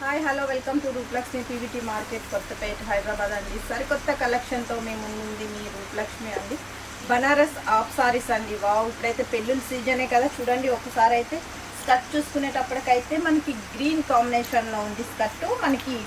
Hi hello welcome to Rupalakshmi PVT market Kothapet Hyderabad అండి. సరికొత్త కలెక్షన్తో మేము ముందుంది మీ రూపలక్ష్మి అండి. బనారస్ ఆఫ్ సారీస్ అండి. వావ్, ఇప్పుడైతే పెళ్ళిళ్ళ సీజనే కదా, చూడండి ఒకసారి అయితే స్కర్ట్ చూసుకునేటప్పటికైతే మనకి గ్రీన్ కాంబినేషన్లో ఉంది స్కర్ట్. మనకి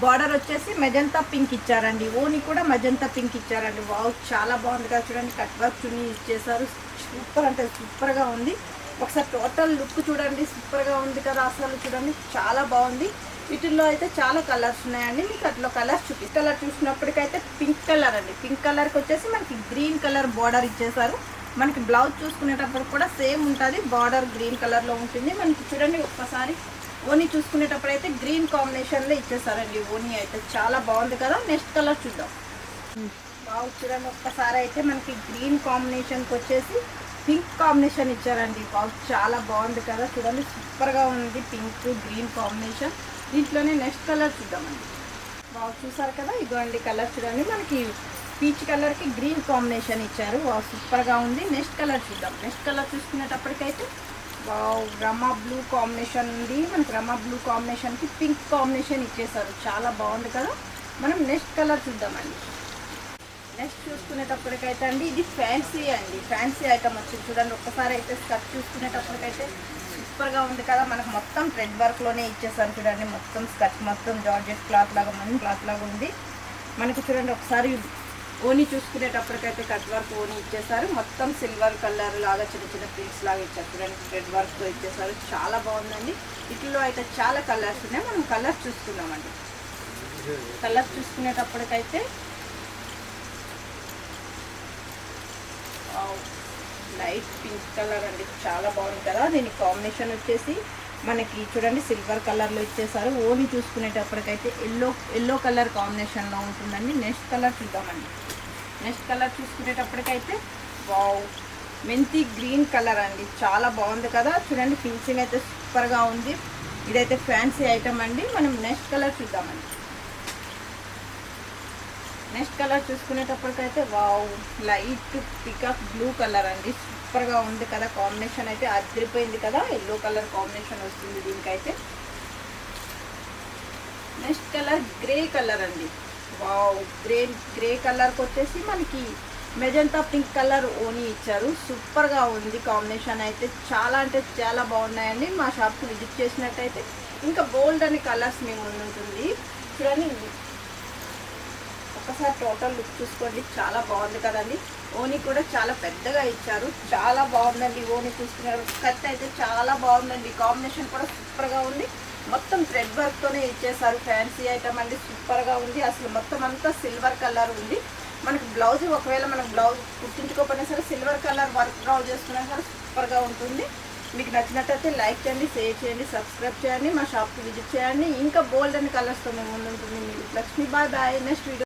బార్డర్ వచ్చేసి మెజంతా పింక్ ఇచ్చారండి, ఓని కూడా మెజంతా పింక్ ఇచ్చారండి. వావ్, చాలా బాగుంది కదా, చూడండి కట్ వర్క్ చున్నీ ఇచ్చేసారు. సూపర్ అంటే సూపర్గా ఉంది. ఒకసారి టోటల్ లుక్ చూడండి, సూపర్గా ఉంది కదా అసలు. చూడండి చాలా బాగుంది. వీటిల్లో అయితే చాలా కలర్స్ ఉన్నాయండి. మీకు అట్లా కలర్స్ కలర్ చూసినప్పటికైతే పింక్ కలర్ అండి. పింక్ కలర్కి వచ్చేసి మనకి గ్రీన్ కలర్ బార్డర్ ఇచ్చేసారు. మనకి బ్లౌజ్ చూసుకునేటప్పుడు కూడా సేమ్ ఉంటుంది, బార్డర్ గ్రీన్ కలర్లో ఉంటుంది. మనకి చూడండి ఒక్కసారి ఓనీ చూసుకునేటప్పుడు అయితే గ్రీన్ కాంబినేషన్లో ఇచ్చేసారండి. ఓనీ అయితే చాలా బాగుంది కదా. నెక్స్ట్ కలర్ చూద్దాం. బాగా చూడండి ఒక్కసారి అయితే మనకి గ్రీన్ కాంబినేషన్కి వచ్చేసి పింక్ కాంబినేషన్ ఇచ్చారండి. బాగా చాలా బాగుంది కదా, చూడండి సూపర్గా ఉంది పింక్ గ్రీన్ కాంబినేషన్. దీంట్లోనే నెక్స్ట్ కలర్ చూద్దామండి. బాగా చూసారు కదా, ఇదిగోండి కలర్ చూడండి, మనకి పీచ్ కలర్కి గ్రీన్ కాంబినేషన్ ఇచ్చారు. బాగా సూపర్గా ఉంది. నెక్స్ట్ కలర్ చూద్దాం. నెక్స్ట్ కలర్ చూసుకునేటప్పటికైతే బాగా రమా బ్లూ కాంబినేషన్ ఉంది. మనకి రమా బ్లూ కాంబినేషన్కి పింక్ కాంబినేషన్ ఇచ్చేసారు. చాలా బాగుంది కదా. మనం నెక్స్ట్ కలర్ చూద్దామండి. నెక్స్ట్ చూసుకునేటప్పటికైతే అండి ఇది ఫ్యాన్సీ అండి, ఫ్యాన్సీ ఐటమ్ వచ్చింది. చూడండి ఒక్కసారి అయితే స్కర్ట్ చూసుకునేటప్పటికైతే సూపర్గా ఉంది కదా. మనకు మొత్తం థ్రెడ్ వర్క్లోనే ఇచ్చేసారు. చూడండి మొత్తం స్కర్ట్ మొత్తం జార్జెట్ క్లాత్ లాగా మంచి క్లాత్ లాగా ఉంది. మనకి చూడండి ఒకసారి ఓనీ చూసుకునేటప్పటికైతే కట్ వర్క్ ఓనీ ఇచ్చేసారు. మొత్తం సిల్వర్ కలర్ లాగా చిన్న చిన్న ప్రింట్స్ లాగా ఇచ్చారు. చూడండి థ్రెడ్ వర్క్తో ఇచ్చేసారు. చాలా బాగుందండి. వీటిలో అయితే చాలా కలర్స్ ఉన్నాయి. మనం కలర్స్ చూసుకుందామండి. కలర్స్ చూసుకునేటప్పటికైతే లైట్ పింక్ కలర్ అండి, చాలా బాగుంది కదా. దీని కాంబినేషన్ వచ్చేసి మనకి చూడండి సిల్వర్ కలర్లో ఇచ్చేసారు. ఓని చూసుకునేటప్పటికైతే ఎల్లో కలర్ కాంబినేషన్లో ఉంటుందండి. నెక్స్ట్ కలర్ చూద్దామండి. నెక్స్ట్ కలర్ చూసుకునేటప్పటికైతే వావ్, మెంతి గ్రీన్ కలర్ అండి, చాలా బాగుంది కదా. చూడండి ఫినిషింగ్ అయితే సూపర్గా ఉంది. ఇదైతే ఫ్యాన్సీ ఐటమ్ అండి. మనం నెక్స్ట్ కలర్ చూద్దామండి. నెక్స్ట్ కలర్ చూసుకునేటప్పటికైతే wow, light peacock blue colour అండి, సూపర్గా ఉంది కదా. కాంబినేషన్ అయితే అదిరిపోయింది కదా, ఎల్లో కలర్ కాంబినేషన్ వస్తుంది దీనికైతే. నెక్స్ట్ కలర్ గ్రే కలర్ అండి. వావ్, గ్రే కలర్కి వచ్చేసి మనకి మెజంతా పింక్ కలర్ ఓనీ ఇచ్చారు. సూపర్గా ఉంది కాంబినేషన్ అయితే, చాలా అంటే చాలా బాగున్నాయండి. మా షాప్కి విజిట్ చేసినట్టయితే ఇంకా బోల్డ్ అనే కలర్స్ మీ ముందు ఉంటుంది. చూడండి ఒకసారి టోటల్ లుక్ చూసుకోండి, చాలా బాగుంది కదండి. ఓనీ కూడా చాలా పెద్దగా ఇచ్చారు, చాలా బాగుందండి. ఓనీ చూసుకున్నారు. కట్ అయితే చాలా బాగుందండి. కాంబినేషన్ కూడా సూపర్గా ఉంది. మొత్తం థ్రెడ్ వర్క్తోనే ఇచ్చేసారు. ఫ్యాన్సీ ఐటమ్ అండి, సూపర్గా ఉంది. అసలు మొత్తం అంతా సిల్వర్ కలర్ ఉంది. మనకి బ్లౌజ్ ఒకవేళ మనకు బ్లౌజ్ కుట్టించుకోకపోయినా సరే సిల్వర్ కలర్ వర్క్ బ్లౌజ్ చేసుకున్నా సరే సూపర్గా ఉంటుంది. మీకు నచ్చినట్టయితే లైక్ చేయండి, షేర్ చేయండి, సబ్స్క్రైబ్ చేయండి, మా షాప్కి విజిట్ చేయండి. ఇంకా బోల్డ్ అండ్ కలర్స్తో మేము ముందు ఉంటుంది మీ Lakshmi. Bye bye. Next video